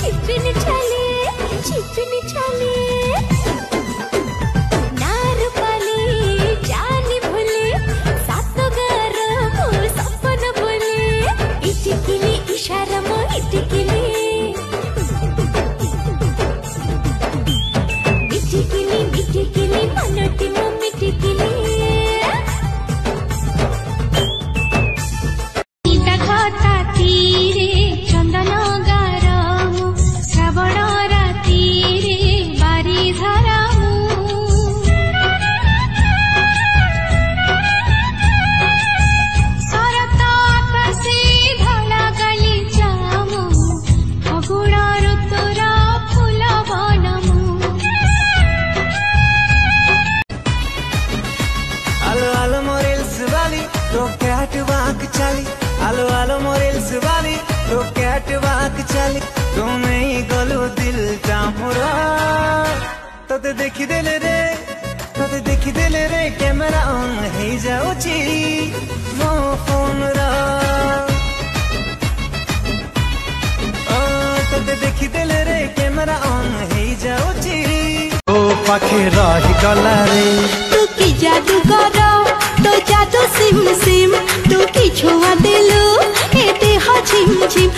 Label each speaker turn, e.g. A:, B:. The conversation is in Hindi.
A: छिपिन छाले ना रूपाली जानी भूले सात गार मो सपन बोले इटिकिली इशारा मो इटिकिली मिटिकिली मिटिकिली मनोटी मो मिटिकिली
B: तो कैट वाक चली आलो आलो मोरेल्स वाली तो कैट वाक चली तू नहीं गलो दिल चामुरा तो देखी देले रे कैमरा ऑन है जाऊची मो फोन रा तो देखी देले रे कैमरा ऑन है जाऊची ओ पाखे रही गला रे
A: तू की जादू करो तो जादू सिम सिम तू की छुआ दिलू एते हो झिम झिम